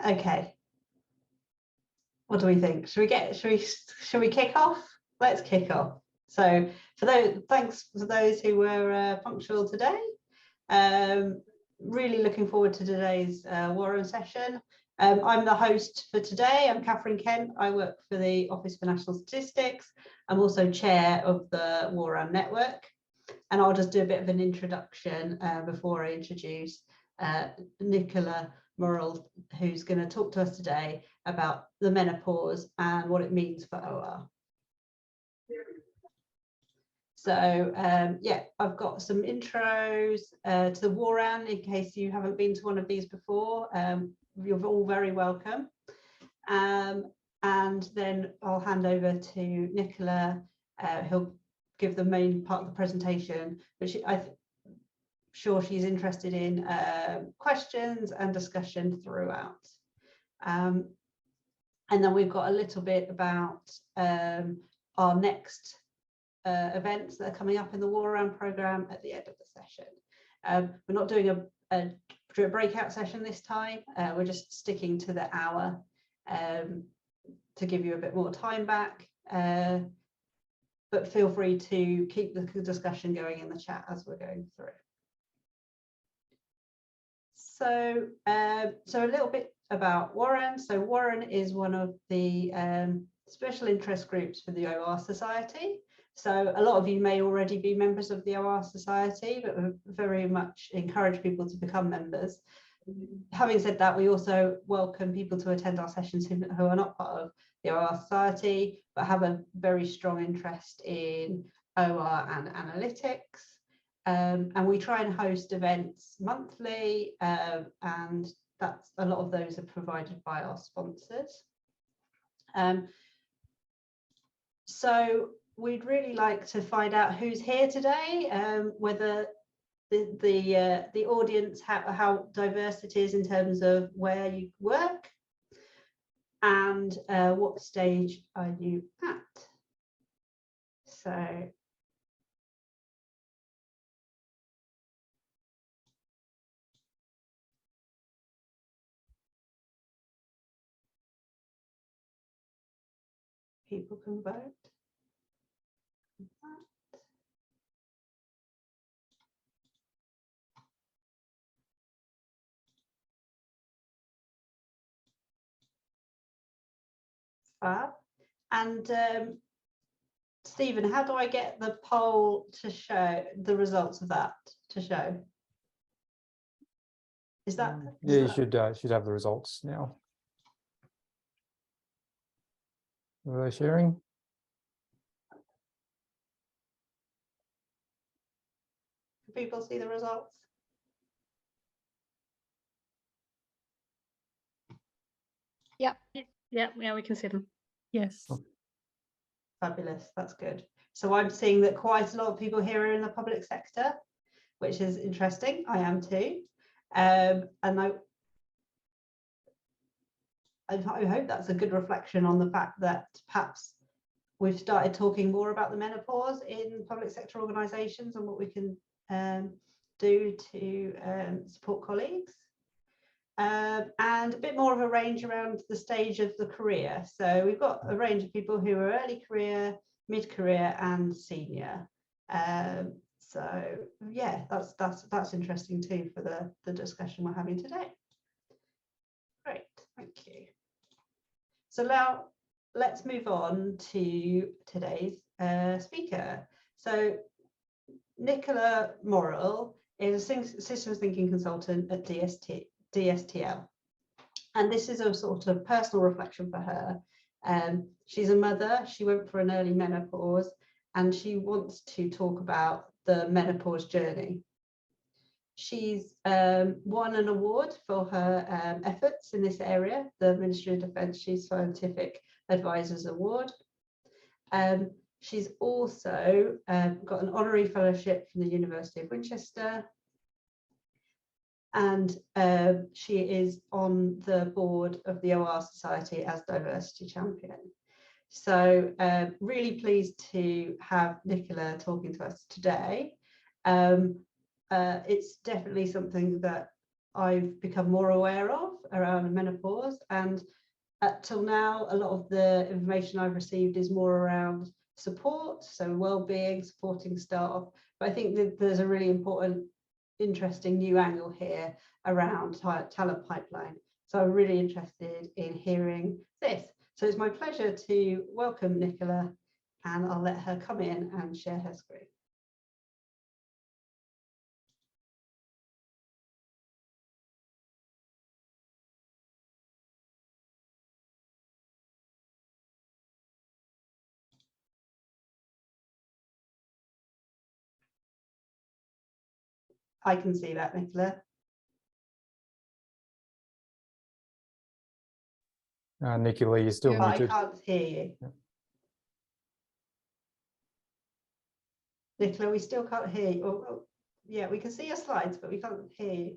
Okay. What do we think? Should we kick off? Let's kick off. So thanks for those who were punctual today. Really looking forward to today's WORAN session. I'm the host for today. I'm Catherine Kent. I work for the Office for National Statistics. I'm also chair of the WORAN network. And I'll just do a bit of an introduction before I introduce Nicola Morrell, who's going to talk to us today about the menopause and what it means for OR. So yeah, I've got some intros to the WORAN in case you haven't been to one of these before. You're all very welcome. And then I'll hand over to Nicola. He'll give the main part of the presentation, which I'm sure she's interested in questions and discussion throughout. And then we've got a little bit about our next events that are coming up in the WORAN programme at the end of the session. We're not doing a breakout session this time. We're just sticking to the hour to give you a bit more time back. But feel free to keep the discussion going in the chat as we're going through. So, so a little bit about WORAN. So WORAN is one of the special interest groups for the OR Society. So a lot of you may already be members of the OR Society, but we very much encourage people to become members. Having said that, we also welcome people to attend our sessions who are not part of the OR Society, but have a very strong interest in OR and analytics. And we try and host events monthly, and that's a lot of those are provided by our sponsors. So we'd really like to find out who's here today, whether the audience, how diverse it is in terms of where you work, and what stage are you at. So people can vote. Fab. And Stephen, how do I get the poll to show the results of that to show? Is that? Yeah, you should have the results now. Are they sharing? Can people see the results? Yep. Yeah, we can see them. Yes. Fabulous, that's good. So I'm seeing that quite a lot of people here are in the public sector, which is interesting. I am too. And I hope that's a good reflection on the fact that perhaps we've started talking more about the menopause in public sector organisations and what we can do to support colleagues. And a bit more of a range around the stage of the career. So we've got a range of people who are early career, mid-career and senior. So yeah, that's interesting too for the discussion we're having today. Great, thank you. So now let's move on to today's speaker. So Nicola Morrell is a systems thinking consultant at DSTL, and this is a sort of personal reflection for her. She's a mother, she went for an early menopause, and she wants to talk about the menopause journey. She's won an award for her efforts in this area, the Ministry of Defence Chief Scientific Advisors Award. She's also got an honorary fellowship from the University of Winchester, and she is on the board of the OR Society as Diversity Champion. So really pleased to have Nicola talking to us today. It's definitely something that I've become more aware of around menopause, and till now a lot of the information I've received is more around support, so well-being, supporting staff, but I think that there's a really important, interesting new angle here around talent pipeline. So I'm really interested in hearing this. So it's my pleasure to welcome Nicola, and I'll let her come in and share her screen. I can see that, Nicola. Nicola, you're still I muted. can't hear you. Yeah. Nicola, we still can't hear you. Oh, yeah, we can see your slides, but we can't hear you.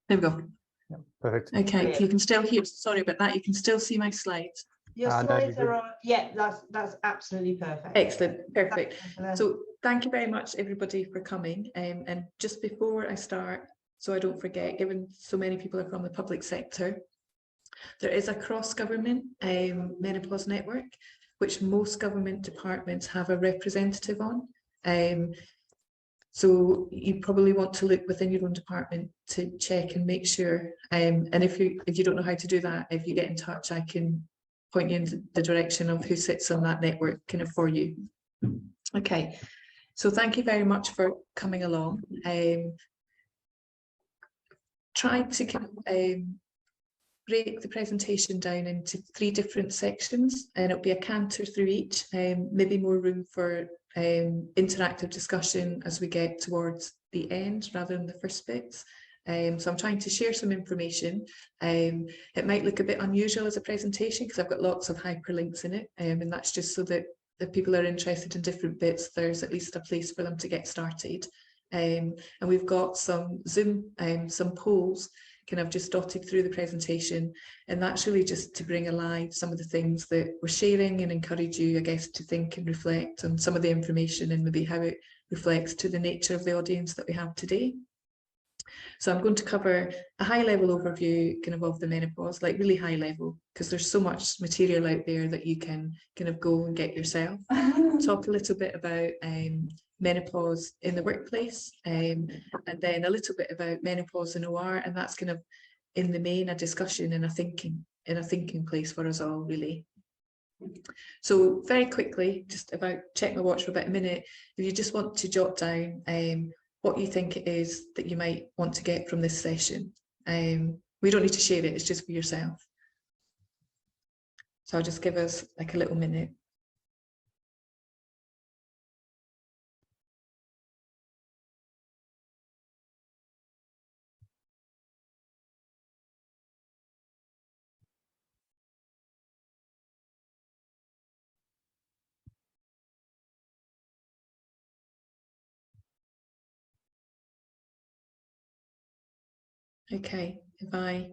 There we go. Yeah, perfect. Okay, Brilliant. you can still hear, sorry about that, you can still see my slides. Your No, slides you're are good. on. Yeah, that's absolutely perfect. Excellent, perfect. Thanks, Nicola. So thank you very much everybody for coming. And just before I start, so I don't forget, given so many people are from the public sector, there is a cross-government menopause network, which most government departments have a representative on. So you probably want to look within your own department to check and make sure. And if you don't know how to do that, if you get in touch, I can point you in the direction of who sits on that network kind of for you. Okay, so thank you very much for coming along. Try to kind of break the presentation down into 3 different sections, and it'll be a canter through each, maybe more room for interactive discussion as we get towards the end rather than the first bits. So I'm trying to share some information. It might look a bit unusual as a presentation because I've got lots of hyperlinks in it, and that's just so that if people are interested in different bits, there's at least a place for them to get started. And we've got some Zoom, some polls kind of just dotted through the presentation, and that's really just to bring alive some of the things that we're sharing and encourage you, I guess, to think and reflect on some of the information and maybe how it reflects to the nature of the audience that we have today. So I'm going to cover a high level overview kind of the menopause, like really high level, because there's so much material out there that you can kind of go and get yourself. Talk a little bit about menopause in the workplace, and then a little bit about menopause in OR, and that's kind of in the main a discussion and a thinking place for us all, really. So very quickly, just about check my watch for about a minute, if you just want to jot down what you think it is that you might want to get from this session. We don't need to share it, it's just for yourself. So I'll just give us like a little minute. Okay, if I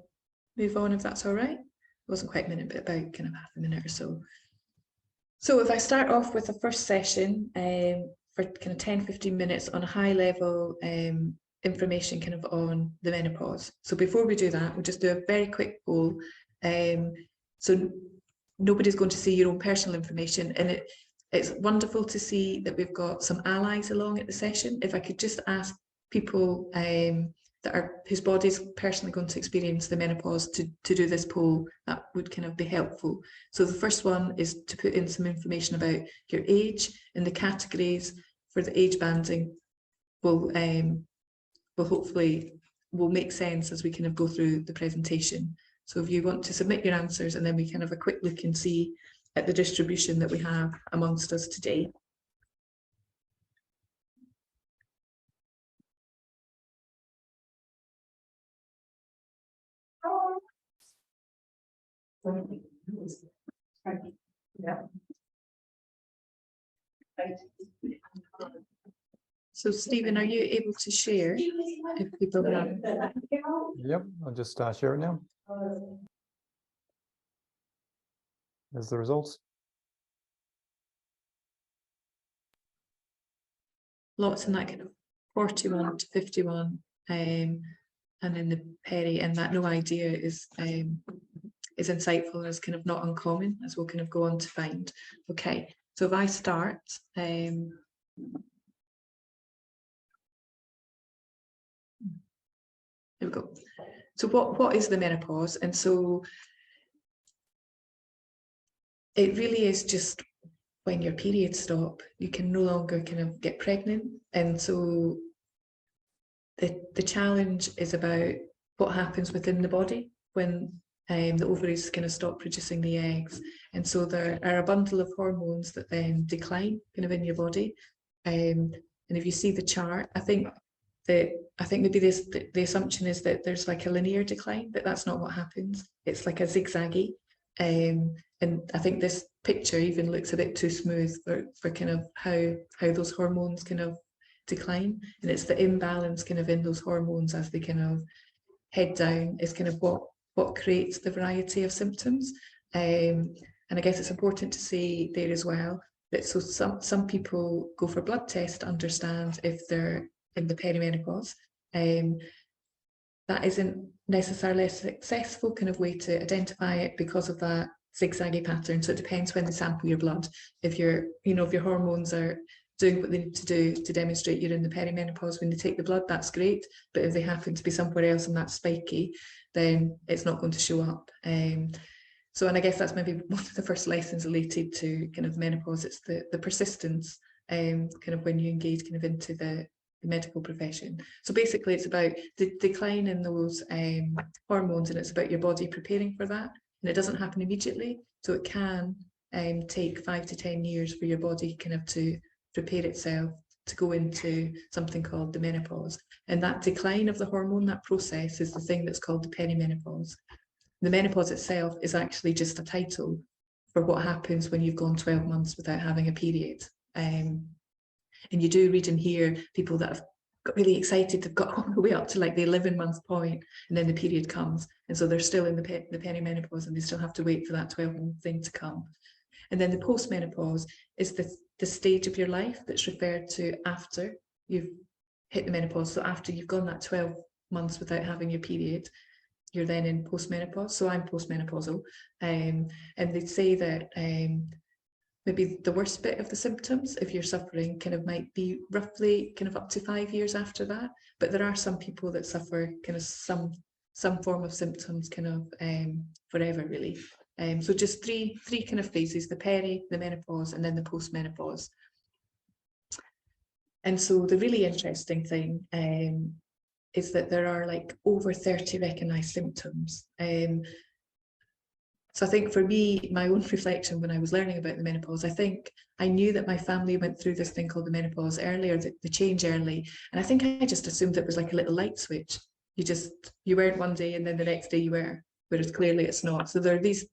move on, if that's all right. It wasn't quite a minute, but about kind of half a minute or so. So if I start off with the first session for kind of 10-15 minutes on a high level information kind of on the menopause. So before we do that, we'll just do a very quick poll. So nobody's going to see your own personal information, and it's wonderful to see that we've got some allies along at the session. If I could just ask people whose body's personally going to experience the menopause to do this poll, that would kind of be helpful. So the first one is to put in some information about your age, and the categories for the age banding will hopefully make sense as we kind of go through the presentation. So if you want to submit your answers, and then we can have a quick look and see at the distribution that we have amongst us today. Yeah. So Stephen, are you able to share if people have? Yep, I'll just share it now. There's the results. Lots in that kind of 41 to 51, and then the peri, and that no idea is insightful, is kind of not uncommon, as we'll kind of go on to find. Okay, so if I start, there we go. So what is the menopause? And so it really is just when your periods stop, you can no longer kind of get pregnant. And so the challenge is about what happens within the body when the ovaries kind of stop producing the eggs. And so there are a bundle of hormones that then decline kind of in your body. And if you see the chart, I think maybe the assumption is that there's like a linear decline, but that's not what happens. It's like a zigzaggy. And I think this picture even looks a bit too smooth for kind of how those hormones kind of decline. And it's the imbalance kind of in those hormones as they kind of head down is kind of what creates the variety of symptoms. And I guess it's important to say there as well that so some people go for blood tests to understand if they're in the perimenopause. That isn't necessarily a successful kind of way to identify it because of that zigzaggy pattern. So it depends when they sample your blood. If your hormones are doing what they need to do to demonstrate you're in the perimenopause when they take the blood, that's great. But if they happen to be somewhere else and that's spiky, then it's not going to show up. So, and I guess that's maybe one of the first lessons related to kind of menopause. It's the persistence, kind of when you engage kind of into the medical profession. So basically it's about the decline in those hormones, and it's about your body preparing for that. And it doesn't happen immediately. So it can take 5 to 10 years for your body kind of to prepare itself to go into something called the menopause. And that decline of the hormone, that process, is the thing that's called the perimenopause. The menopause itself is actually just a title for what happens when you've gone 12 months without having a period. And you do read and hear people that have got really excited, they've got all the way up to like the 11-month point, and then the period comes. And so they're still in the perimenopause and they still have to wait for that 12-month thing to come. And then the postmenopause is the stage of your life that's referred to after you've hit the menopause. So after you've gone that 12 months without having your period, you're then in postmenopause. So I'm postmenopausal. And they say that maybe the worst bit of the symptoms, if you're suffering, kind of might be roughly kind of up to 5 years after that. But there are some people that suffer kind of some form of symptoms kind of forever, really. So just three kind of phases: the peri, the menopause, and then the postmenopause. And so the really interesting thing is that there are like over 30 recognised symptoms. So I think for me, my own reflection when I was learning about the menopause, I think I knew that my family went through this thing called the menopause earlier, the change early. And I think I just assumed it was like a little light switch. You weren't one day and then the next day you were, whereas clearly it's not. So there are these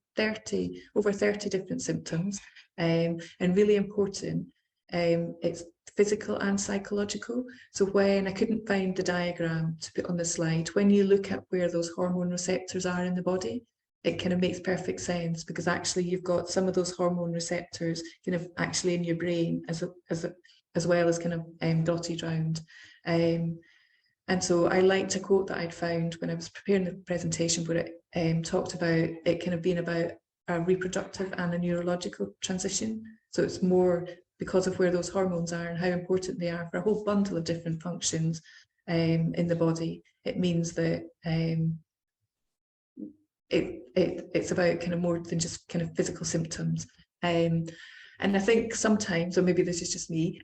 over 30 different symptoms, and really important, it's physical and psychological. So when I couldn't find the diagram to put on the slide, when you look at where those hormone receptors are in the body, it kind of makes perfect sense, because actually you've got some of those hormone receptors kind of actually in your brain as well as kind of dotted around. And so I liked a quote that I'd found when I was preparing the presentation, where it talked about it kind of being about a reproductive and a neurological transition. So it's more because of where those hormones are and how important they are for a whole bundle of different functions in the body. It means that it's about kind of more than just kind of physical symptoms. And I think sometimes, or maybe this is just me,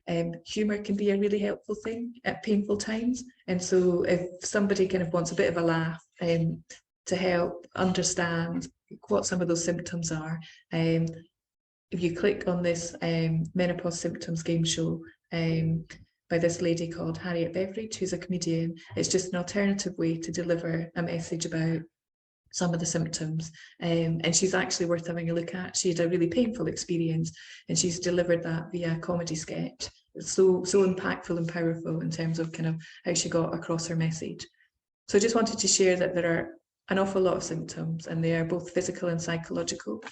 humour can be a really helpful thing at painful times. And so if somebody kind of wants a bit of a laugh to help understand what some of those symptoms are, if you click on this menopause symptoms game show by this lady called Harriet Beveridge, who's a comedian, it's just an alternative way to deliver a message about some of the symptoms, and she's actually worth having a look at. She had a really painful experience and she's delivered that via a comedy sketch. It's so impactful and powerful in terms of kind of how she got across her message. So I just wanted to share that there are an awful lot of symptoms, and they are both physical and psychological,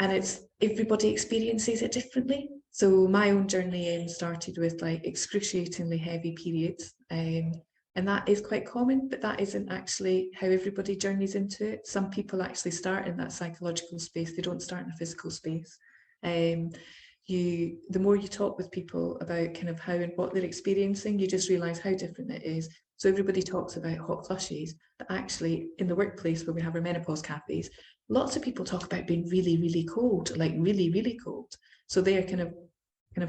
and it's everybody experiences it differently. So my own journey started with like excruciatingly heavy periods, and that is quite common, but that isn't actually how everybody journeys into it. Some people actually start in that psychological space, they don't start in a physical space. The more you talk with people about kind of how and what they're experiencing, you just realise how different it is. So everybody talks about hot flushes, but actually in the workplace where we have our menopause cafes, lots of people talk about being really, really cold, like really, really cold. So they are kind of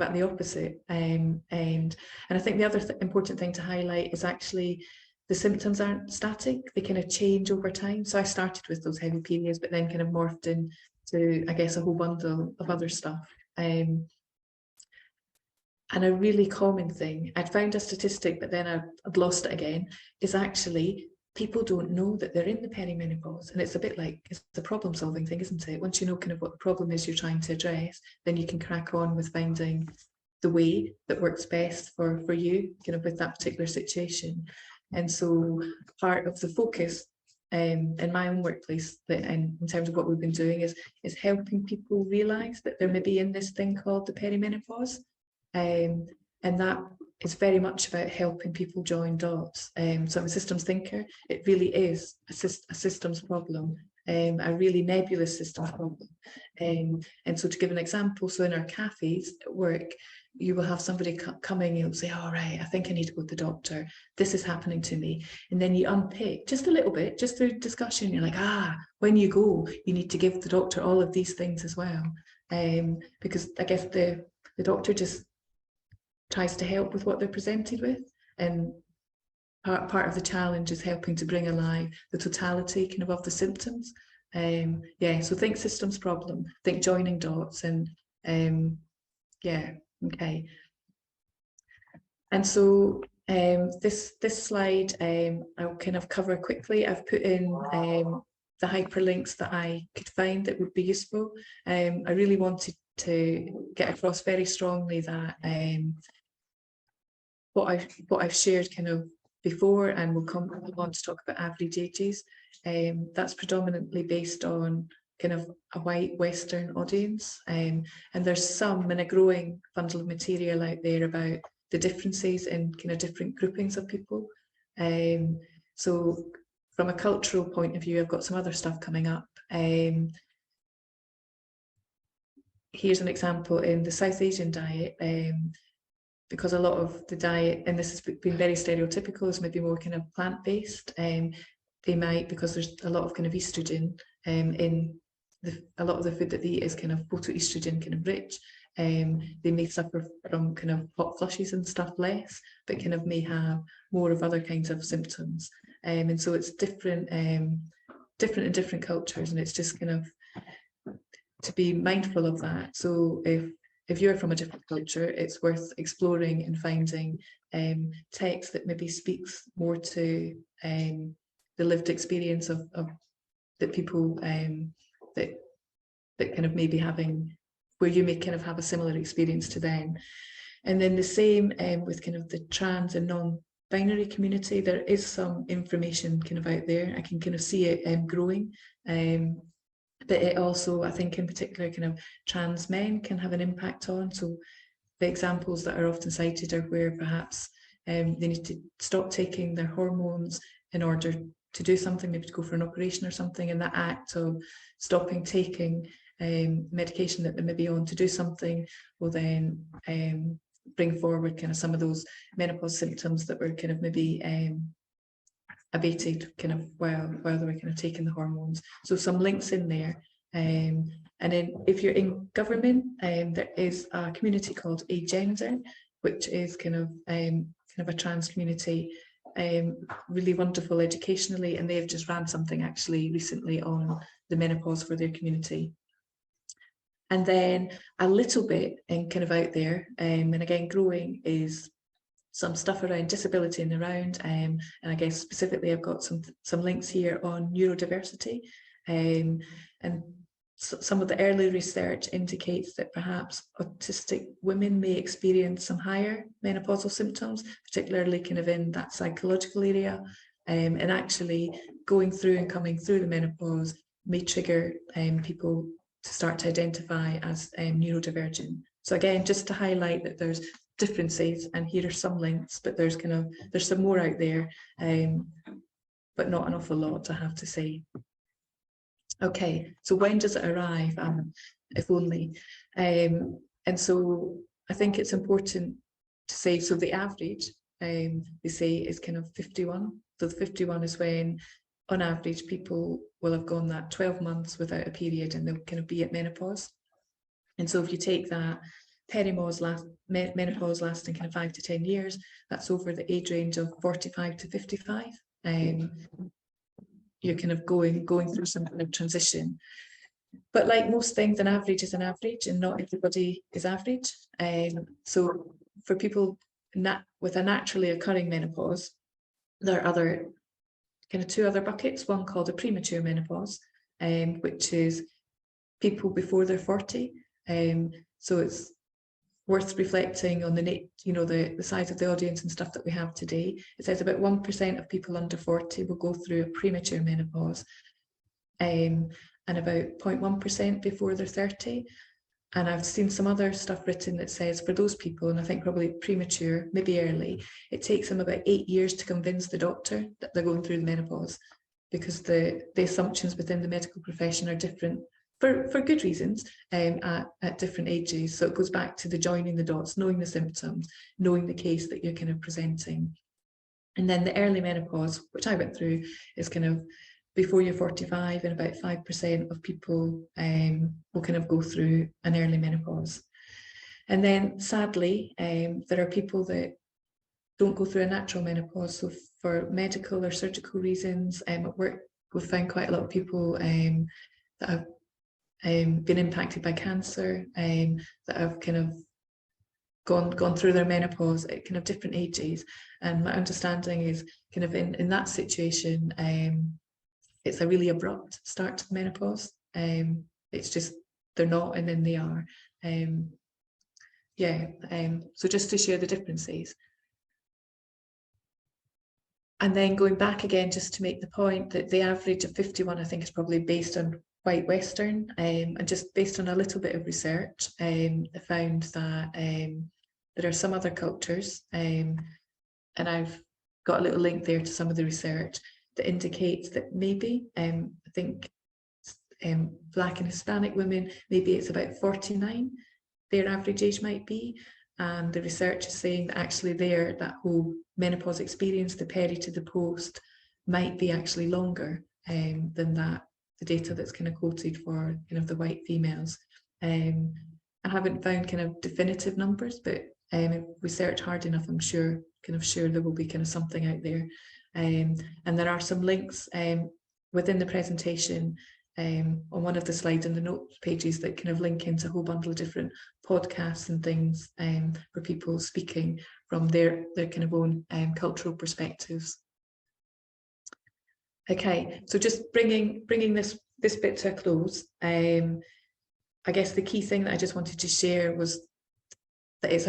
at the opposite. And I think the other important thing to highlight is actually the symptoms aren't static, they kind of change over time. So I started with those heavy periods, but then kind of morphed into, I guess, a whole bundle of other stuff. And a really common thing, I'd found a statistic, but then I'd lost it again, is actually people don't know that they're in the perimenopause. And it's a bit like, it's a problem solving thing, isn't it? Once you know kind of what the problem is you're trying to address, then you can crack on with finding the way that works best for you, kind of with that particular situation. And so part of the focus in my own workplace, and in terms of what we've been doing, is helping people realise that they're maybe in this thing called the perimenopause. And that is very much about helping people join dots. So I'm a systems thinker. It really is a systems problem, a really nebulous systems problem. And so to give an example, so in our cafes at work, you will have somebody coming, you'll say, all right, I think I need to go to the doctor. This is happening to me. And then you unpick just a little bit, just through discussion. You're like, when you go, you need to give the doctor all of these things as well. Because I guess the doctor just tries to help with what they're presented with. And part of the challenge is helping to bring alive the totality kind of the symptoms. So think systems problem, think joining dots, and okay. And so this slide I'll kind of cover quickly. I've put in the hyperlinks that I could find that would be useful. I really wanted to get across very strongly that what I've shared kind of before, and we'll come on to talk about average ages, that's predominantly based on kind of a white Western audience, and there's some and a growing bundle of material out there about the differences in kind of different groupings of people. So from a cultural point of view, I've got some other stuff coming up. Here's an example in the South Asian diet. Because a lot of the diet, and this has been very stereotypical, is maybe more kind of plant-based. They might, because there's a lot of kind of estrogen in a lot of the food that they eat is kind of photoestrogen kind of rich. They may suffer from kind of hot flushes and stuff less, but kind of may have more of other kinds of symptoms. And so it's different in different cultures, and it's just kind of to be mindful of that. So if you're from a different culture, it's worth exploring and finding text that maybe speaks more to the lived experience of that people that kind of maybe having, where you may kind of have a similar experience to them. And then the same with kind of the trans and non-binary community, there is some information kind of out there. I can kind of see it growing. But it also, I think in particular, kind of trans men can have an impact on. So the examples that are often cited are where perhaps they need to stop taking their hormones in order to do something, maybe to go for an operation or something, and that act of stopping taking medication that they may be on to do something will then bring forward kind of some of those menopause symptoms that were kind of maybe abated kind of while they were kind of taking the hormones. So some links in there. And then if you're in government, there is a community called Agender, which is kind of a trans community, really wonderful educationally, and they've just ran something actually recently on the menopause for their community. And then a little bit in kind of out there, and again growing, is some stuff around disability and around, and I guess specifically I've got some links here on neurodiversity, and some of the early research indicates that perhaps autistic women may experience some higher menopausal symptoms, particularly kind of in that psychological area, and actually going through and coming through the menopause may trigger people to start to identify as neurodivergent. So again, just to highlight that there's differences, and here are some links, but there's some more out there, but not an awful lot, I have to say. Okay, so when does it arrive? If only. And so I think it's important to say, so the average, they say, is kind of 51. So the 51 is when, on average, people will have gone that 12 months without a period, and they'll kind of be at menopause. And so if you take that menopause lasting kind of 5 to 10 years, that's over the age range of 45 to 55. You're kind of going through some kind of transition. But like most things, an average is an average, and not everybody is average. So for people with a naturally occurring menopause, there are two other buckets. One called a premature menopause, which is people before they're 40. So it's worth reflecting on the size of the audience and stuff that we have today. It says about 1% of people under 40 will go through a premature menopause, and about 0.1% before they're 30. And I've seen some other stuff written that says for those people, and I think probably premature, maybe early, it takes them about 8 years to convince the doctor that they're going through the menopause, because the assumptions within the medical profession are different for good reasons at different ages. So it goes back to the joining the dots, knowing the symptoms, knowing the case that you're kind of presenting. And then the early menopause, which I went through, is kind of before you're 45, and about 5% of people will kind of go through an early menopause. And then sadly, there are people that don't go through a natural menopause. So for medical or surgical reasons, at work, we've found quite a lot of people that have been impacted by cancer, that have kind of gone through their menopause at kind of different ages. And my understanding is kind of in that situation, it's a really abrupt start to the menopause. It's just they're not, and then they are. So just to share the differences. And then going back again, just to make the point that the average of 51, I think, is probably based on white Western, and just based on a little bit of research, I found that there are some other cultures, and I've got a little link there to some of the research that indicates that maybe, I think Black and Hispanic women, maybe it's about 49, their average age might be. And the research is saying that actually that whole menopause experience, the peri to the post, might be actually longer than that, the data that's kind of quoted for kind of the white females. I haven't found kind of definitive numbers, but if we search hard enough, I'm sure there will be kind of something out there. And there are some links within the presentation on one of the slides in the notes pages that kind of link into a whole bundle of different podcasts and things for people speaking from their kind of own cultural perspectives. Okay, so just bringing this bit to a close, I guess the key thing that I just wanted to share was that it's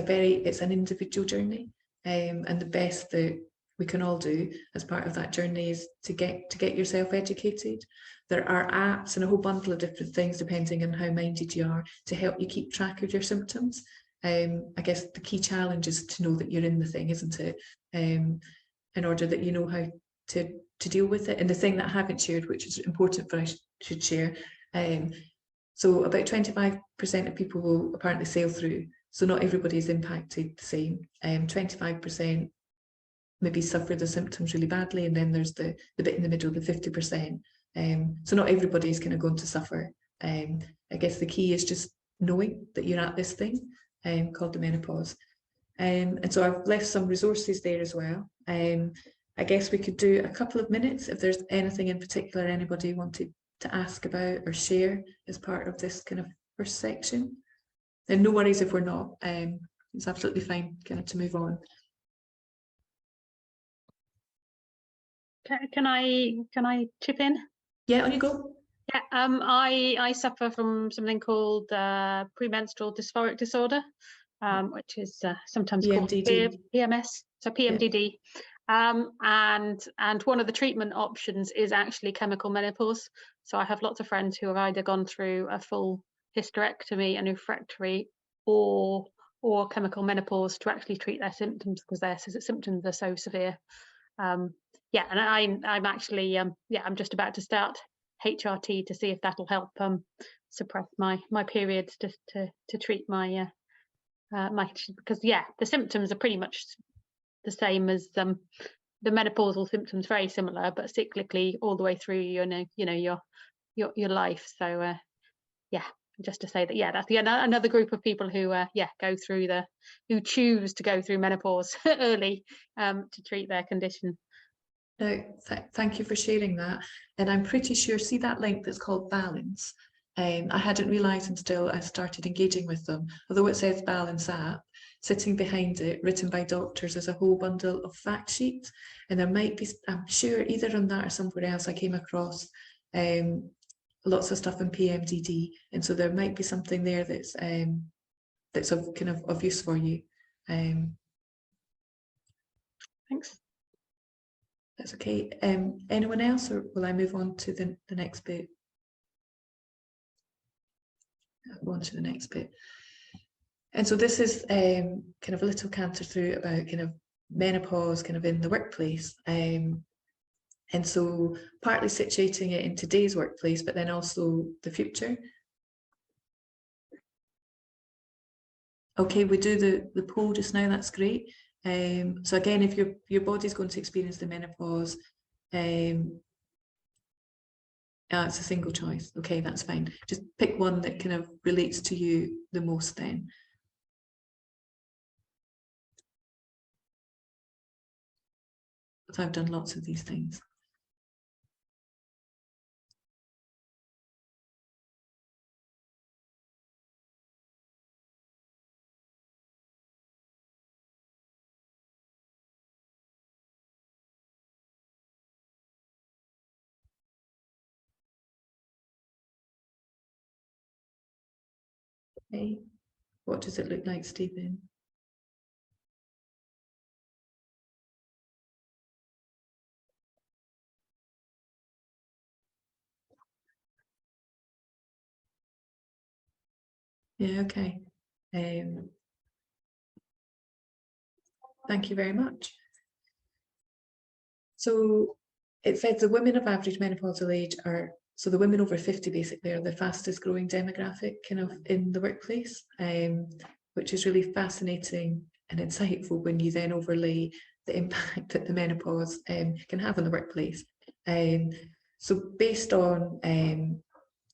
an individual journey, and the best that we can all do as part of that journey is to get yourself educated. There are apps and a whole bundle of different things, depending on how minded you are, to help you keep track of your symptoms. I guess the key challenge is to know that you're in the thing, isn't it? In order that you know how to deal with it. And the thing that I haven't shared, which is important but I should share, so about 25% of people will apparently sail through. So not everybody is impacted the same. 25% maybe suffer the symptoms really badly, and then there's the bit in the middle, the 50%. So not everybody is kind of going to suffer. I guess the key is just knowing that you're at this thing called the menopause. And so I've left some resources there as well. I guess we could do a couple of minutes if there's anything in particular anybody wanted to ask about or share as part of this kind of first section. And no worries if we're not. It's absolutely fine kind of to move on. Can I chip in? Yeah, on you go. Yeah, I suffer from something called premenstrual dysphoric disorder, which is sometimes called PMS, so PMDD. Yeah. And one of the treatment options is actually chemical menopause. So I have lots of friends who have either gone through a full hysterectomy, an oophorectomy, or chemical menopause to actually treat their symptoms, because their symptoms are so severe. Yeah, and I'm actually I'm just about to start HRT to see if that'll help suppress my periods, just to treat my because the symptoms are pretty much the same as the menopausal symptoms, very similar, but cyclically all the way through your life. So just to say that that's another group of people who who choose to go through menopause early to treat their condition. No, thank you for sharing that. And I'm pretty sure, see that link that's called Balance? I hadn't realised until I started engaging with them, although it says Balance app, sitting behind it, written by doctors, is a whole bundle of fact sheets. And there might be, I'm sure, either on that or somewhere else, I came across lots of stuff in PMDD. And so there might be something there that's of kind of use for you. Thanks. That's okay. Anyone else, or will I move on to the next bit? I'll go on to the next bit. And so this is kind of a little canter through about kind of menopause kind of in the workplace. And so partly situating it in today's workplace, but then also the future. Okay, we do the poll just now, that's great. So again, if your body's going to experience the menopause, it's a single choice. Okay, that's fine. Just pick one that kind of relates to you the most then. But I've done lots of these things. Okay, what does it look like, Stephen? Yeah, okay. Thank you very much. So it said the women of average menopausal age are, so the women over 50 basically are the fastest growing demographic kind of in the workplace, which is really fascinating and insightful when you then overlay the impact that the menopause can have on the workplace. So based on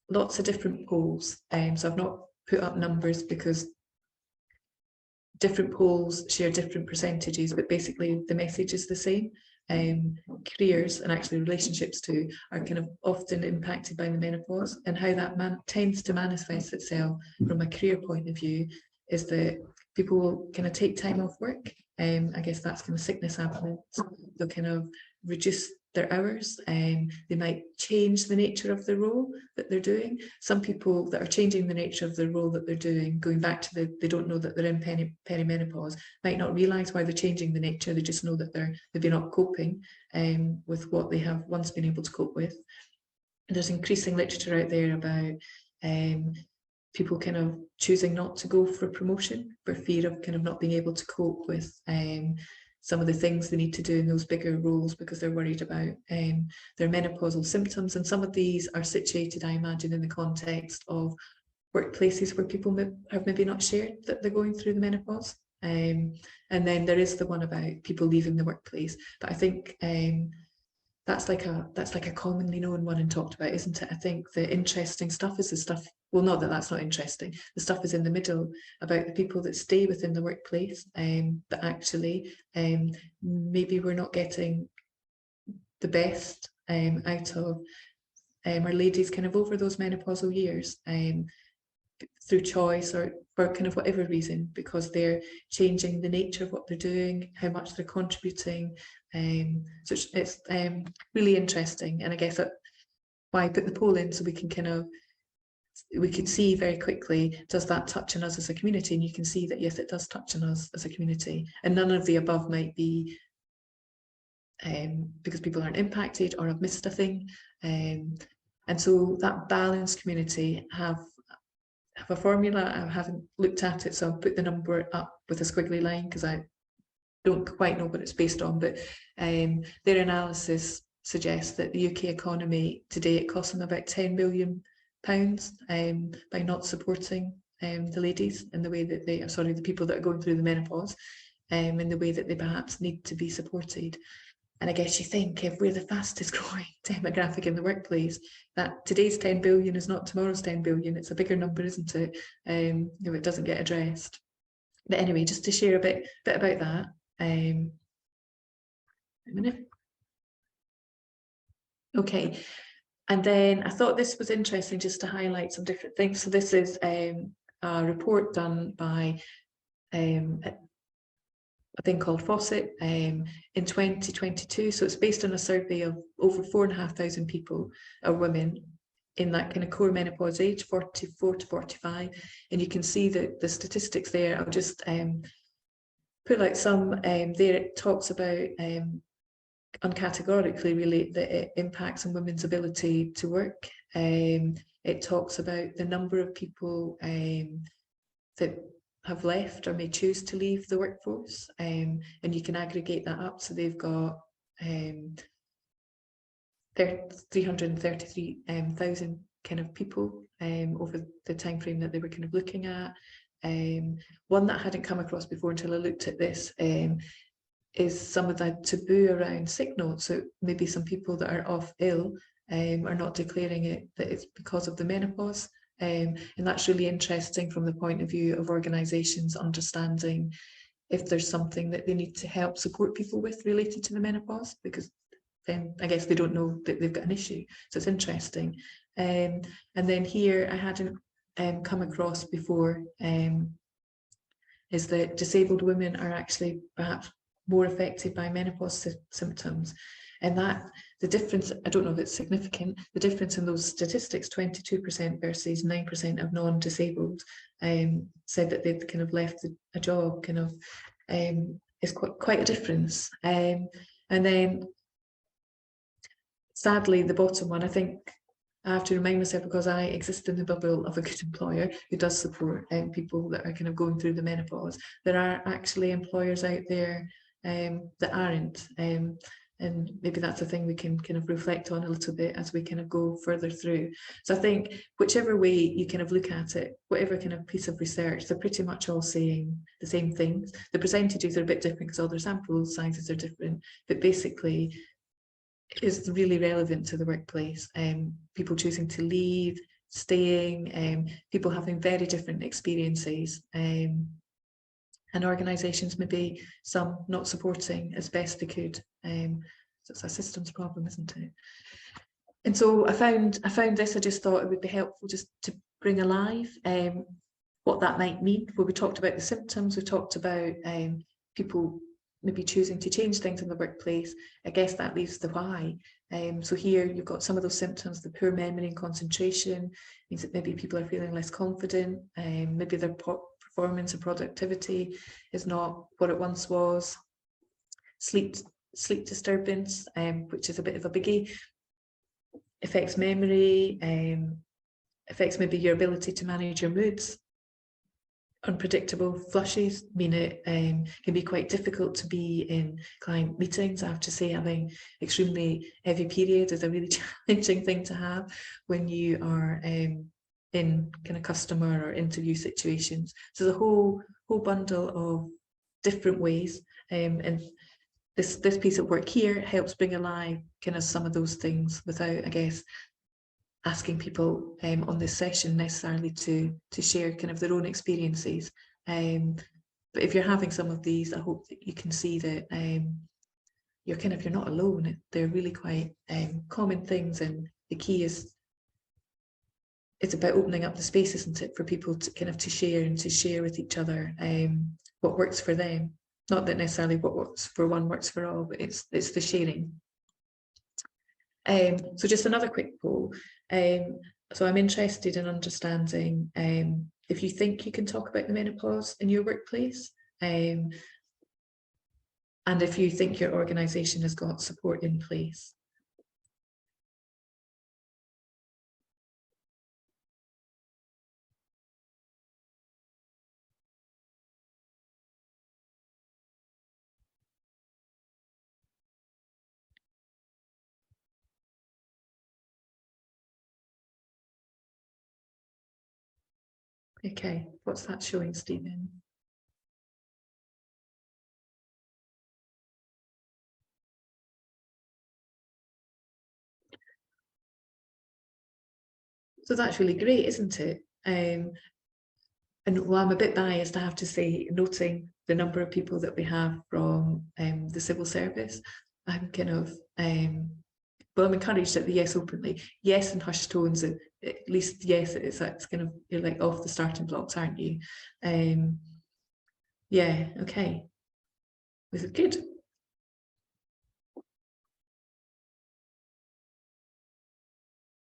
lots of different polls, so I've not put up numbers because different polls share different percentages, but basically the message is the same. Careers and actually relationships too are kind of often impacted by the menopause, and how that tends to manifest itself from a career point of view is that people will kind of take time off work. I guess that's kind of sickness absence. They'll kind of reduce their hours, they might change the nature of the role that they're doing. Some people that are changing the nature of the role that they're doing, going back to they don't know that they're in perimenopause, might not realize why they're changing the nature. They just know that they're not coping with what they have once been able to cope with. And there's increasing literature out there about people kind of choosing not to go for promotion for fear of kind of not being able to cope with some of the things they need to do in those bigger roles because they're worried about their menopausal symptoms. And some of these are situated, I imagine, in the context of workplaces where people have maybe not shared that they're going through the menopause. And then there is the one about people leaving the workplace. But I think that's like a commonly known one and talked about, isn't it? I think the interesting stuff is the stuff, well, not that that's not interesting. The stuff is in the middle about the people that stay within the workplace, but actually maybe we're not getting the best out of our ladies kind of over those menopausal years through choice or for kind of whatever reason, because they're changing the nature of what they're doing, how much they're contributing. So it's really interesting. And I guess that why I put the poll in, so we can see very quickly, does that touch on us as a community? And you can see that, yes, it does touch on us as a community. And none of the above might be because people aren't impacted or have missed a thing. And so that balanced community have have a formula. I haven't looked at it, so I'll put the number up with a squiggly line because I don't quite know what it's based on, but their analysis suggests that the UK economy today, it costs them about £10 million by not supporting the ladies in the way that they, sorry, the people that are going through the menopause, in the way that they perhaps need to be supported. And I guess you think, if we're the fastest growing demographic in the workplace, that today's 10 billion is not tomorrow's 10 billion. It's a bigger number, isn't it? If it doesn't get addressed. But anyway, just to share a bit about that. A minute. Okay, and then I thought this was interesting just to highlight some different things. So this is a report done by a thing called Fawcett in 2022. So it's based on a survey of over 4,500 people or women in that kind of core menopause age, 44 to 45. And you can see that the statistics there. I'll just put like some there. It talks about uncategorically really that it impacts on women's ability to work. It talks about the number of people that have left or may choose to leave the workforce, and you can aggregate that up. So they've got 333,000 kind of people over the time frame that they were kind of looking at. One that I hadn't come across before until I looked at this is some of the taboo around sick notes. So maybe some people that are off ill are not declaring it that it's because of the menopause. And that's really interesting from the point of view of organisations understanding if there's something that they need to help support people with related to the menopause, because then I guess they don't know that they've got an issue. So it's interesting. And then here I hadn't come across before is that disabled women are actually perhaps more affected by menopause symptoms. And that the difference, I don't know if it's significant, the difference in those statistics, 22% versus 9% of non-disabled, said that they've kind of left a job, kind of is quite a difference. And then sadly, the bottom one, I think I have to remind myself, because I exist in the bubble of a good employer who does support people that are kind of going through the menopause. There are actually employers out there that aren't, and maybe that's a thing we can kind of reflect on a little bit as we kind of go further through. So I think whichever way you kind of look at it, whatever kind of piece of research, they're pretty much all saying the same things. The percentages are a bit different because all their sample sizes are different, but basically is really relevant to the workplace. People choosing to leave, staying, people having very different experiences, and organisations maybe some not supporting as best they could. So it's a systems problem, isn't it? And so I found this. I just thought it would be helpful just to bring alive what that might mean. Well, we talked about the symptoms. We talked about people maybe choosing to change things in the workplace. I guess that leaves the why. So here you've got some of those symptoms: the poor memory and concentration, means that maybe people are feeling less confident, maybe their performance and productivity is not what it once was. Sleep disturbance, which is a bit of a biggie, affects memory, affects maybe your ability to manage your moods. Unpredictable flushes mean it can be quite difficult to be in client meetings. I have to say, having extremely heavy periods is a really challenging thing to have when you are in kind of customer or interview situations. So the whole bundle of different ways, and this piece of work here helps bring alive kind of some of those things without, I guess, asking people on this session necessarily to share kind of their own experiences. But if you're having some of these, I hope that you can see that you're not alone. They're really quite common things, and the key is it's about opening up the space, isn't it, for people to kind of to share with each other what works for them. Not that necessarily what works for one works for all, but it's the sharing. So just another quick poll. So I'm interested in understanding if you think you can talk about the menopause in your workplace, and if you think your organisation has got support in place. Okay, what's that showing, Stephen? So that's really great, isn't it? And well, I'm a bit biased, I have to say, noting the number of people that we have from the civil service. I'm kind of, well, I'm encouraged at the yes openly, yes in hushed tones, at least yes, it's kind of, you're like off the starting blocks, aren't you? Yeah, okay. This is good.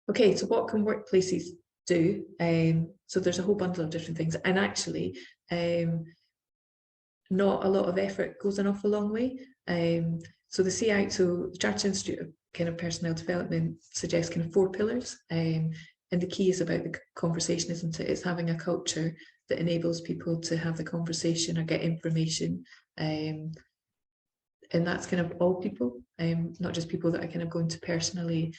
Okay, so what can workplaces do? So there's a whole bundle of different things, and actually, not a lot of effort goes an awful long way. So the CI, so the Chartered Institute of kind of Personnel Development suggests kind of 4 pillars, and the key is about the conversation, isn't it? It's having a culture that enables people to have the conversation or get information, and that's kind of all people, not just people that are kind of going to personally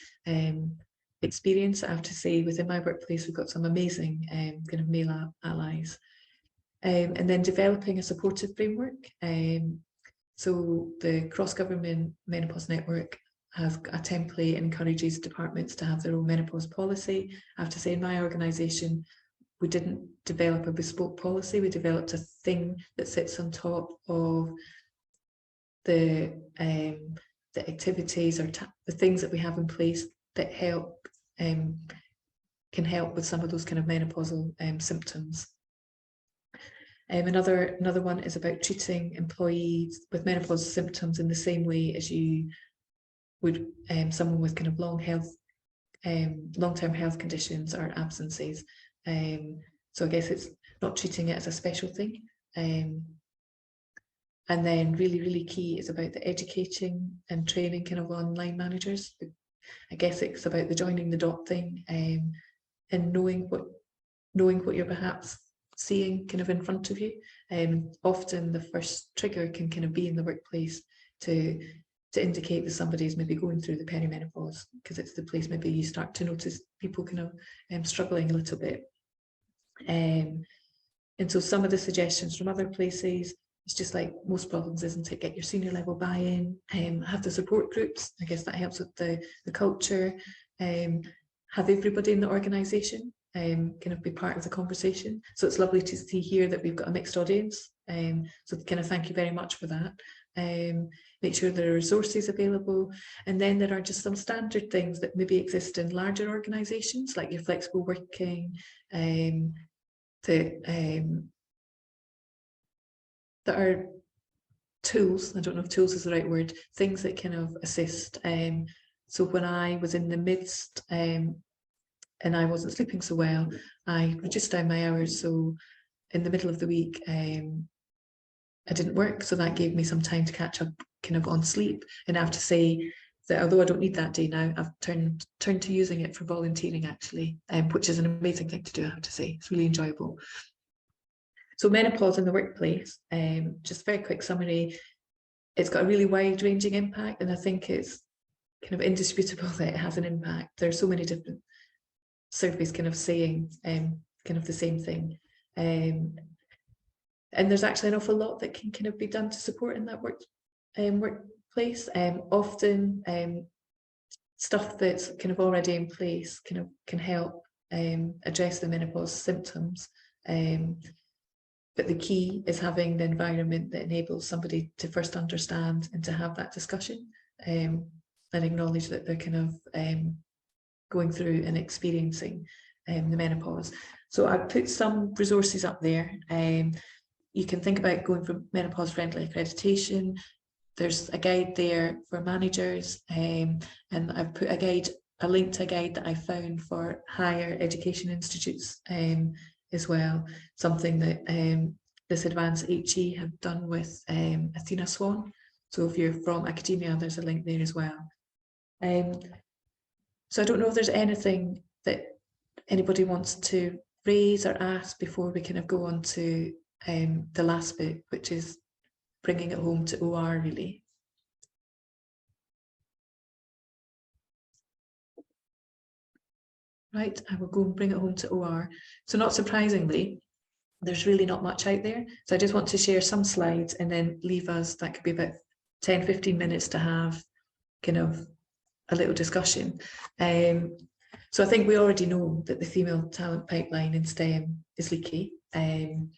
experience. I have to say, within my workplace, we've got some amazing kind of male allies. And then developing a supportive framework. So the cross-government menopause network have a template and encourages departments to have their own menopause policy. I have to say, in my organisation, we didn't develop a bespoke policy. We developed a thing that sits on top of the activities or the things that we have in place that help can help with some of those kind of menopausal symptoms. Another one is about treating employees with menopausal symptoms in the same way as you would someone with kind of long-term health conditions or absences. So I guess it's not treating it as a special thing. And then really key is about the educating and training kind of online managers. I guess it's about the joining the dot thing, and knowing what you're perhaps seeing kind of in front of you. Often the first trigger can kind of be in the workplace to indicate that somebody's maybe going through the perimenopause, because it's the place maybe you start to notice people kind of struggling a little bit. And so some of the suggestions from other places, it's just like most problems, isn't it? Get your senior level buy-in, have the support groups. I guess that helps with the culture. Have everybody in the organisation kind of be part of the conversation. So it's lovely to see here that we've got a mixed audience. So kind of thank you very much for that. Make sure there are resources available. And then there are just some standard things that maybe exist in larger organisations, like your flexible working, that are tools. I don't know if tools is the right word, things that kind of assist. So when I was in the midst and I wasn't sleeping so well, I reduced down my hours. So in the middle of the week, I didn't work. So that gave me some time to catch up kind of on sleep. And I have to say that although I don't need that day now, I've turned to using it for volunteering actually, which is an amazing thing to do, I have to say. It's really enjoyable. So menopause in the workplace, just a very quick summary. It's got a really wide-ranging impact, and I think it's kind of indisputable that it has an impact. There are so many different surveys kind of saying kind of the same thing. And there's actually an awful lot that can kind of be done to support in that workplace. Often stuff that's kind of already in place can help address the menopause symptoms. But the key is having the environment that enables somebody to first understand and to have that discussion, and acknowledge that they're kind of going through and experiencing the menopause. So I put some resources up there. You can think about going for menopause friendly accreditation. There's a guide there for managers, and I've put a link to a guide that I found for higher education institutes as well, something that this Advanced HE have done with Athena Swan. So if you're from academia, there's a link there as well. So I don't know if there's anything that anybody wants to raise or ask before we kind of go on to the last bit, which is bringing it home to OR really. right, I will go and bring it home to OR. So not surprisingly, there's really not much out there. So I just want to share some slides and then leave us, that could be about 10, 15 minutes to have kind of a little discussion. So I think we already know that the female talent pipeline in STEM is leaky. And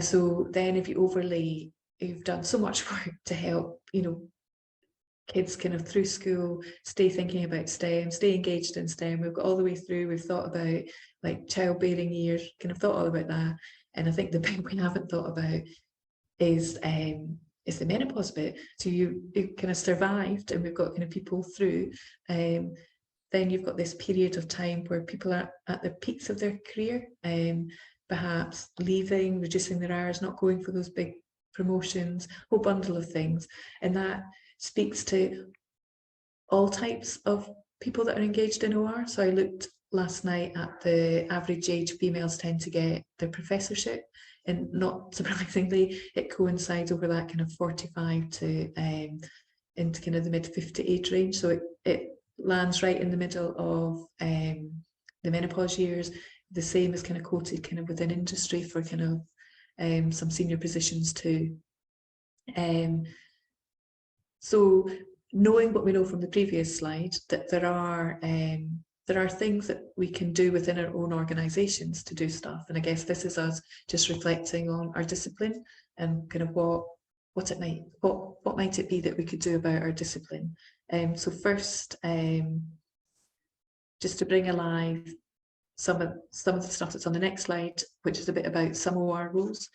so then if you overlay, you've done so much work to help, you know, kids kind of through school, stay thinking about STEM, stay engaged in STEM. We've got all the way through, we've thought about like childbearing years, kind of thought all about that. And I think the bit we haven't thought about is the menopause bit. So you kind of survived, and we've got kind of people through. Then you've got this period of time where people are at the peaks of their career, perhaps leaving, reducing their hours, not going for those big promotions, whole bundle of things. And that speaks to all types of people that are engaged in OR. So I looked last night at the average age females tend to get their professorship, and not surprisingly, it coincides over that kind of 45 to into kind of the mid 50 age range. So it lands right in the middle of the menopause years, the same as kind of quoted kind of within industry for kind of some senior positions too. So knowing what we know from the previous slide, that there are things that we can do within our own organisations to do stuff. And I guess this is us just reflecting on our discipline and kind of what might it be that we could do about our discipline. So first, just to bring alive some of the stuff that's on the next slide, which is a bit about some OR roles.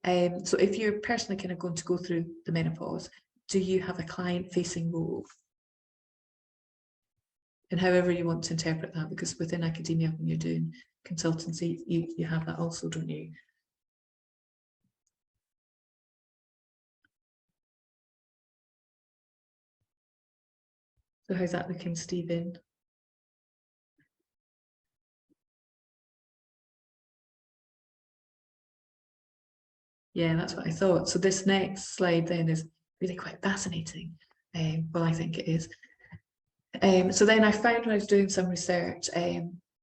So if you're personally kind of going to go through the menopause, do you have a client-facing role? And however you want to interpret that, because within academia, when you're doing consultancy, you have that also, don't you? So how's that looking, Stephen? Yeah, that's what I thought. So this next slide then is really quite fascinating. Well, I think it is. So then I found when I was doing some research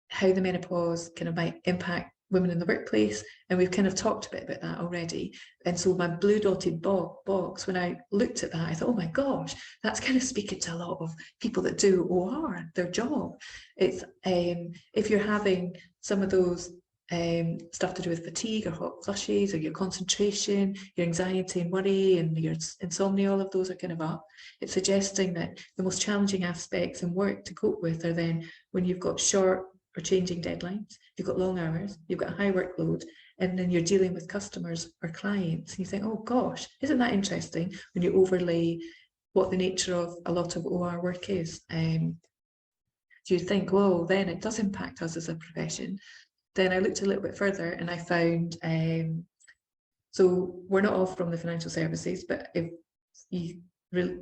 how the menopause kind of might impact women in the workplace, and we've kind of talked a bit about that already. And so my blue dotted box, when I looked at that, I thought, oh my gosh, that's kind of speaking to a lot of people that do OR, their job. It's if you're having some of those stuff to do with fatigue or hot flushes or your concentration, your anxiety and worry and your insomnia, all of those are kind of up. It's suggesting that the most challenging aspects in work to cope with are then when you've got short or changing deadlines, you've got long hours, you've got a high workload, and then you're dealing with customers or clients. And you think, oh gosh, isn't that interesting when you overlay what the nature of a lot of OR work is? So you think, well, then it does impact us as a profession. Then I looked a little bit further and I found, so we're not all from the financial services, but if you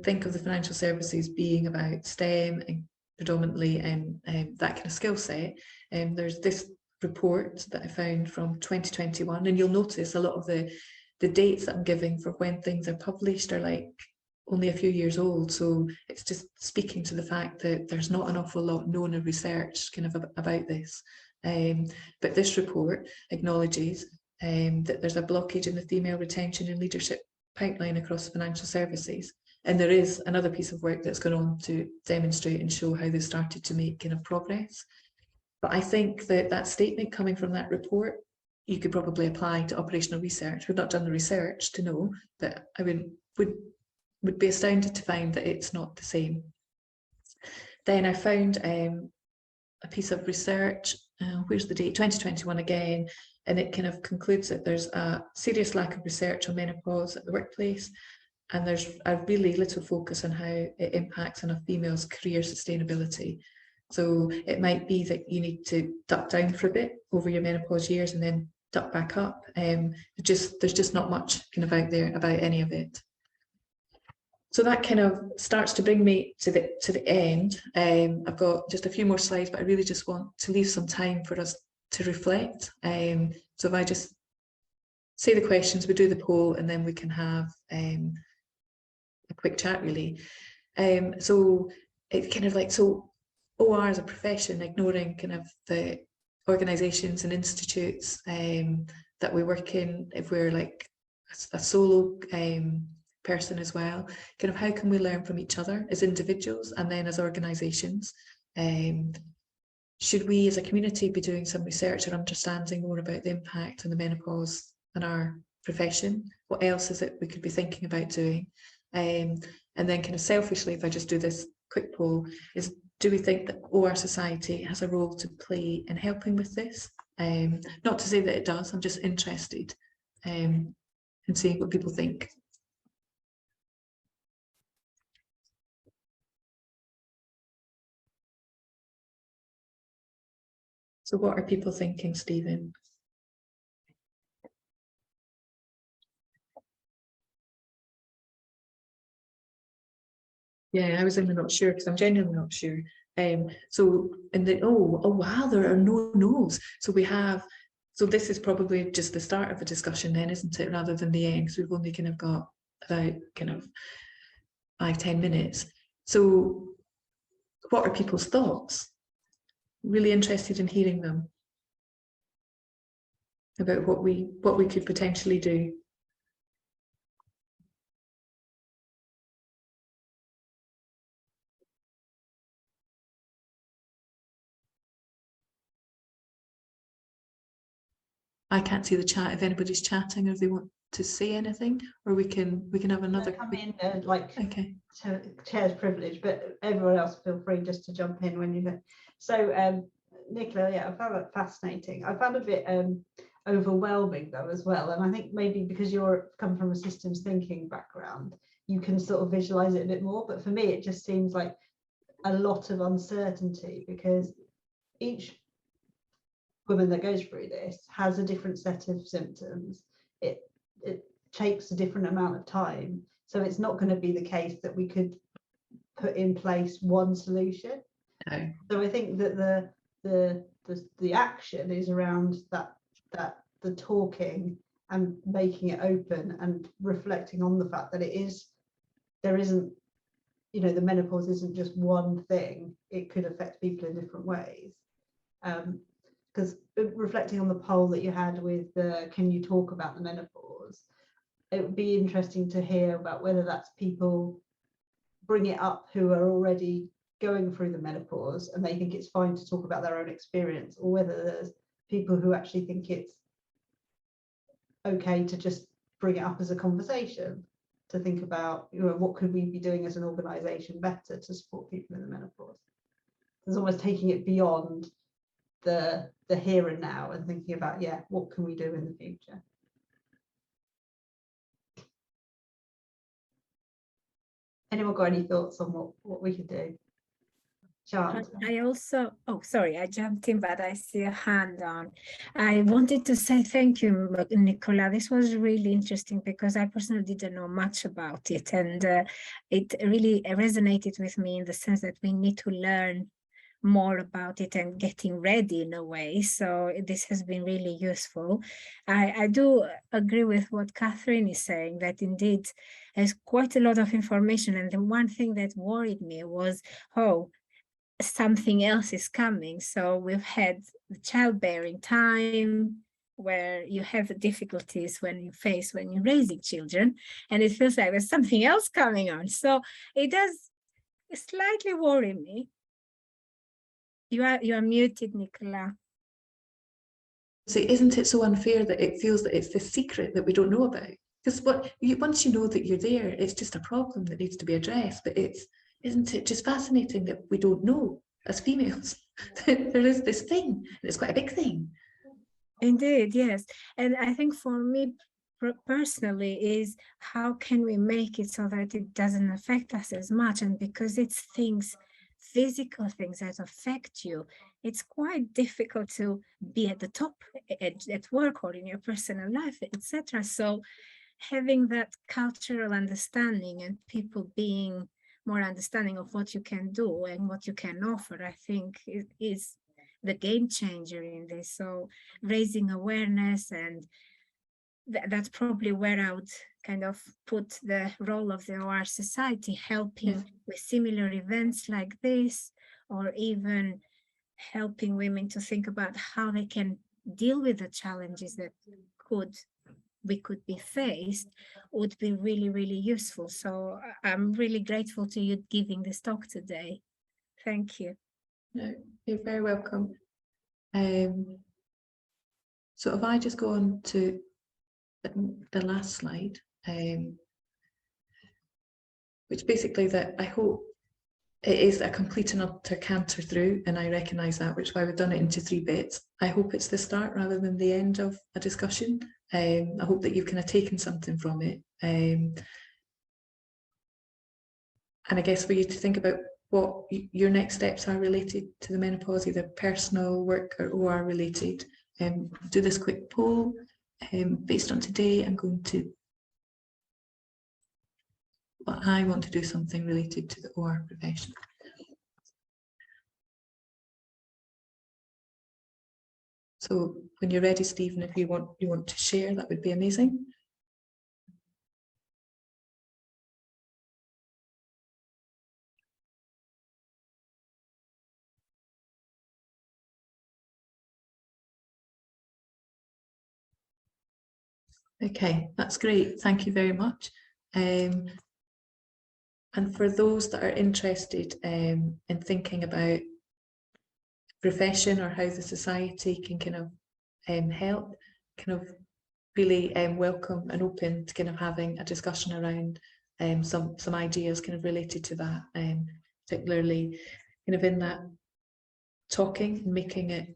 think of the financial services being about STEM and predominantly that kind of skill set, there's this report that I found from 2021, and you'll notice a lot of the dates that I'm giving for when things are published are like only a few years old. So it's just speaking to the fact that there's not an awful lot known in research kind of about this. But this report acknowledges that there's a blockage in the female retention and leadership pipeline across financial services. And there is another piece of work that's gone on to demonstrate and show how they started to make kind of progress. But I think that that statement coming from that report, you could probably apply to operational research. We've not done the research to know, but I would be astounded to find that it's not the same. Then I found a piece of research, where's the date, 2021 again, and it kind of concludes that there's a serious lack of research on menopause at the workplace, and there's a really little focus on how it impacts on a female's career sustainability. So it might be that you need to duck down for a bit over your menopause years and then duck back up. There's just not much kind of out there about any of it. So that kind of starts to bring me to the end. I've got just a few more slides, but I really just want to leave some time for us to reflect. So if I just say the questions, we do the poll, and then we can have a quick chat really. So it's kind of like, so OR as a profession, ignoring kind of the organisations and institutes that we work in, if we're like a solo person as well, kind of how can we learn from each other as individuals and then as organisations? Should we as a community be doing some research and understanding more about the impact on the menopause in our profession? What else is it we could be thinking about doing? And then kind of selfishly, if I just do this quick poll, is do we think that OR society has a role to play in helping with this? Not to say that it does, I'm just interested in seeing what people think. So what are people thinking, Stephen? Yeah, I was in the not sure because I'm genuinely not sure. So in the oh wow, there are no no's. So we have, so this is probably just the start of a discussion then, isn't it? Rather than the end, so we've only kind of got about kind of 5-10 minutes. So what are people's thoughts? Really interested in hearing them about what we could potentially do. I can't see the chat if anybody's chatting or if they want to say anything, or we can have another. Come in like okay. To chair's privilege, but everyone else feel free just to jump in when you know. So Nicola, yeah, I found that fascinating. I found a bit overwhelming though as well, and I think maybe because you're come from a systems thinking background, you can sort of visualize it a bit more, but for me it just seems like a lot of uncertainty because each woman that goes through this has a different set of symptoms. It takes a different amount of time, so it's not going to be the case that we could put in place one solution. No. So I think that the action is around that the talking and making it open and reflecting on the fact that there isn't, you know, the menopause isn't just one thing. It could affect people in different ways. Because reflecting on the poll that you had with can you talk about the menopause, it would be interesting to hear about whether that's people bring it up who are already going through the menopause and they think it's fine to talk about their own experience, or whether there's people who actually think it's okay to just bring it up as a conversation, to think about, you know, what could we be doing as an organisation better to support people in the menopause. It's almost taking it beyond the here and now and thinking about, yeah, what can we do in the future. Anyone got any thoughts on what we could do? I also, oh, sorry, I jumped in, but I see a hand on. I wanted to say thank you, Nicola. This was really interesting because I personally didn't know much about it, and it really resonated with me in the sense that we need to learn more about it and getting ready in a way. So this has been really useful. I do agree with what Catherine is saying, that indeed there's quite a lot of information. And the one thing that worried me was, something else is coming. So we've had the childbearing time, where you have the difficulties when you're raising children, and it feels like there's something else coming on. So it does slightly worry me. You are muted, Nicola. So isn't it so unfair that it feels that it's the secret that we don't know about? Because once you know that you're there, it's just a problem that needs to be addressed. But isn't it just fascinating that we don't know as females that there is this thing, and it's quite a big thing. Indeed, yes. And I think for me personally is, how can we make it so that it doesn't affect us as much? And because it's physical things that affect you, it's quite difficult to be at the top at work or in your personal life, etc. So having that cultural understanding and people being more understanding of what you can do and what you can offer, I think is the game changer in this. So raising awareness, and that's probably where I would kind of put the role of the OR society, helping with similar events like this, or even helping women to think about how they can deal with the challenges that we could be faced would be really, really useful. So I'm really grateful to you giving this talk today. Thank you. No, you're very welcome. So if I just go on to the last slide, which basically that I hope it is a complete and utter canter through, and I recognise that, which is why we've done it into 3 bits. I hope it's the start rather than the end of a discussion. I hope that you've kind of taken something from it. And I guess for you to think about what your next steps are related to the menopause, either personal, work or OR related. Do this quick poll. Based on today, I'm going to, well, I want to do something related to the OR profession. So when you're ready, Stephen, if you want to share, that would be amazing. Okay, that's great. Thank you very much. And for those that are interested in thinking about profession or how the society can kind of help, kind of really welcome and open to kind of having a discussion around some ideas kind of related to that, particularly kind of in that talking and making it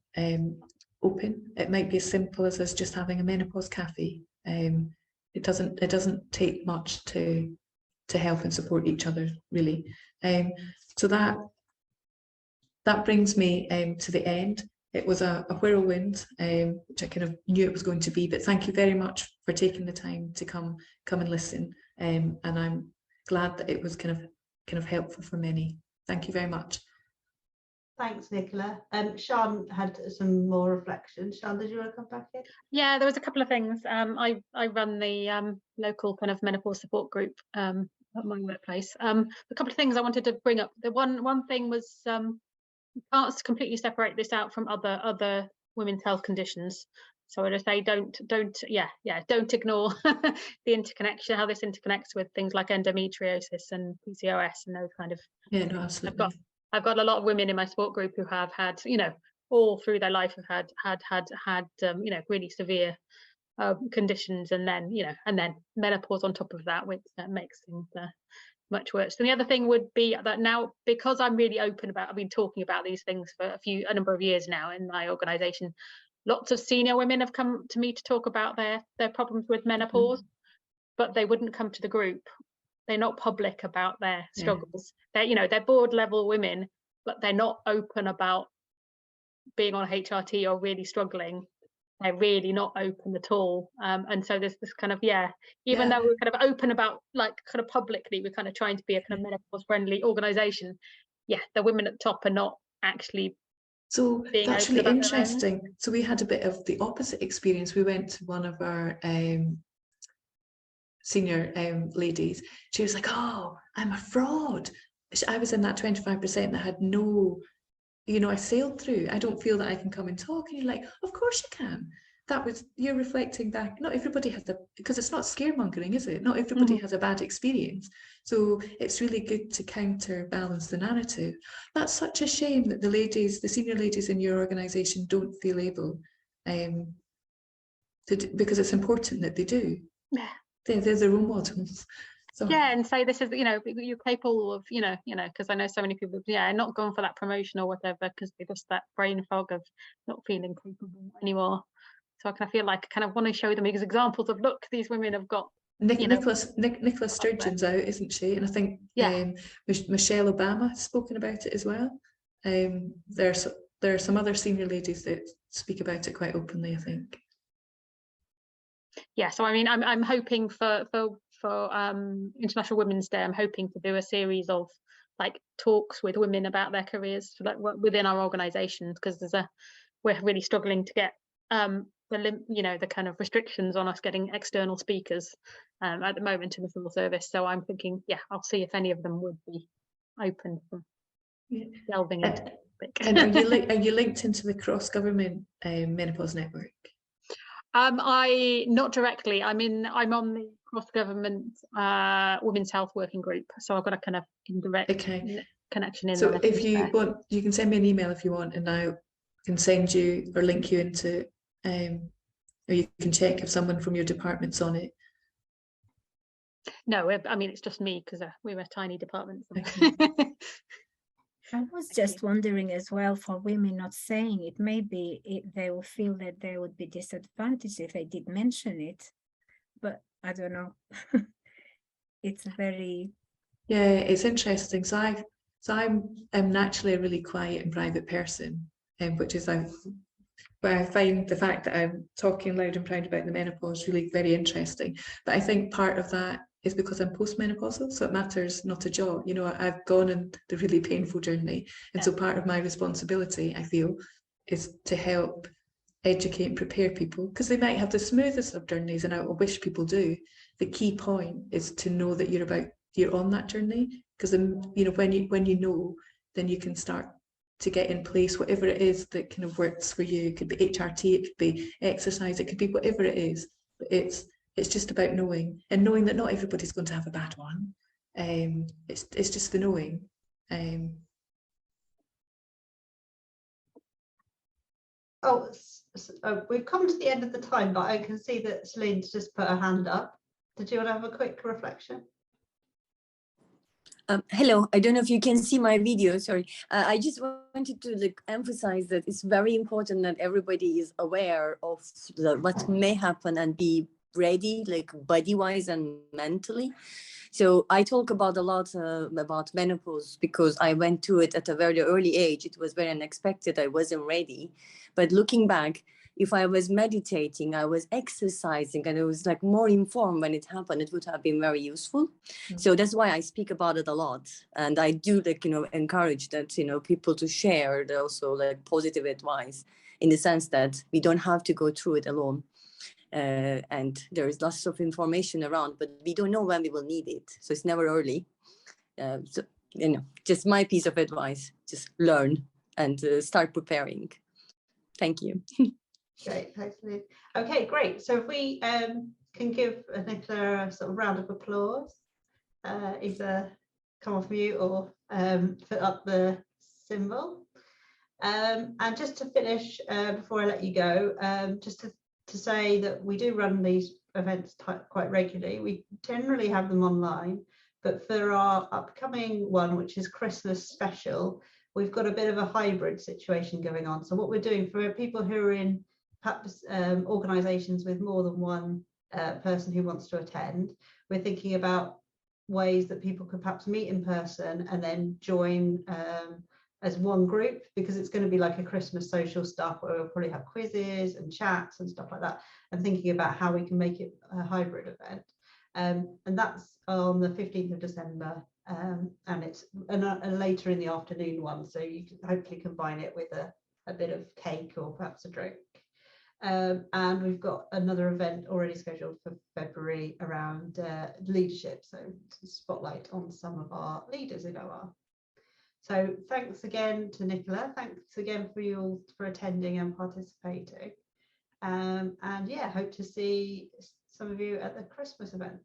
open. It might be as simple as us just having a menopause cafe. It doesn't take much to help and support each other, really. So that brings me to the end. It was a whirlwind, which I kind of knew it was going to be, but thank you very much for taking the time to come and listen. And I'm glad that it was kind of helpful for many. Thank you very much. Thanks, Nicola. Sian had some more reflections. Sian, did you want to come back in? Yeah, there was a couple of things. I run the local kind of menopause support group at my workplace. A couple of things I wanted to bring up. The one thing was you can't completely separate this out from other women's health conditions. So I would say don't ignore the interconnection, how this interconnects with things like endometriosis and PCOS and those kind of. Yeah, no, absolutely. I've got a lot of women in my support group who have had, all through their life have had really severe conditions, and then menopause on top of that, which makes things much worse. And the other thing would be that now, because I'm really open about, I've been talking about these things for a number of years now in my organisation. Lots of senior women have come to me to talk about their problems with menopause, but they wouldn't come to the group. They're not public about their struggles. They're board level women, but they're not open about being on HRT or really struggling. They're really not open at all. And so there's this kind of, even though we're kind of open about, like, kind of publicly, we're kind of trying to be a kind of menopause friendly organisation. Yeah, the women at the top are not actually. So that's really interesting. So we had a bit of the opposite experience. We went to one of our senior ladies. She was like, "Oh, I'm a fraud." I was in that 25% that had no, I sailed through. I don't feel that I can come and talk. And you're like, of course you can. You're reflecting back. Not everybody has because it's not scaremongering, is it? Not everybody has a bad experience. So it's really good to counterbalance the narrative. That's such a shame that the senior ladies in your organisation don't feel able, because it's important that they do. Yeah. They're the role models. So. Yeah, and say this is, you're capable of, because I know so many people, not going for that promotion or whatever, because they just that brain fog of not feeling capable anymore. So I kind of feel like I kind of want to show them examples of, look, these women have got. Nicola Sturgeon's out, isn't she? And I think Michelle Obama has spoken about it as well. There are some other senior ladies that speak about it quite openly, I think. Yeah, so I mean, I'm hoping for International Women's Day, I'm hoping to do a series of like talks with women about their careers, like within our organisations, because we're really struggling to get the kind of restrictions on us getting external speakers at the moment in the civil service. So I'm thinking, I'll see if any of them would be open. delving into the topic. And are you linked into the cross-government menopause network? I not directly. I'm on the cross-government women's health working group, so I've got a kind of indirect connection in. So if you want, you can send me an email if you want, and I can send you or link you into, or you can check if someone from your department's on it. No, it's just me because we're a tiny department. Okay. I was just wondering as well, for women not saying it, maybe they will feel that they would be disadvantaged if I did mention it, but I don't know. It's very... Yeah, it's interesting. So I'm naturally a really quiet and private person, which is where I find the fact that I'm talking loud and proud about the menopause really very interesting. But I think part of that is because I'm postmenopausal, so it matters not a jot. You know, I've gone on the really painful journey, and so part of my responsibility, I feel, is to help educate and prepare people, because they might have the smoothest of journeys, and I wish people do. The key point is to know that you're on that journey, because you know, when you know, then you can start to get in place whatever it is that kind of works for you. It could be HRT, it could be exercise, it could be whatever it is. But it's just about knowing, and knowing that not everybody's going to have a bad one. It's just the knowing. We've come to the end of the time, but I can see that Celine's just put her hand up. Did you want to have a quick reflection? Hello, I don't know if you can see my video, sorry. I just wanted to emphasize that it's very important that everybody is aware of what may happen and be ready, body-wise and mentally. So I talk about a lot about menopause because I went to it at a very early age. It was very unexpected. I wasn't ready. But looking back, if I was meditating, I was exercising, and I was more informed when it happened, it would have been very useful. Mm-hmm. So that's why I speak about it a lot. And I do encourage that, people to share also positive advice, in the sense that we don't have to go through it alone. And there is lots of information around, but we don't know when we will need it. So it's never early. So, just my piece of advice, just learn and start preparing. Thank you. Great, thanks, Liz. Okay, great. So if we can give Nicola a sort of round of applause, either come off mute or put up the symbol. And just to finish, before I let you go, just to say that we do run these events quite regularly. We generally have them online, but for our upcoming one, which is Christmas special, we've got a bit of a hybrid situation going on. So what we're doing for people who are in perhaps organisations with more than one person who wants to attend, we're thinking about ways that people could perhaps meet in person and then join as one group, because it's going to be like a Christmas social stuff where we'll probably have quizzes and chats and stuff like that, and thinking about how we can make it a hybrid event. And that's on the 15th of December, and it's a later in the afternoon one, so you can hopefully combine it with a bit of cake or perhaps a drink. And we've got another event already scheduled for February around leadership, so spotlight on some of our leaders in OR. So thanks again to Nicola, thanks again for you all for attending and participating, and yeah, hope to see some of you at the Christmas event.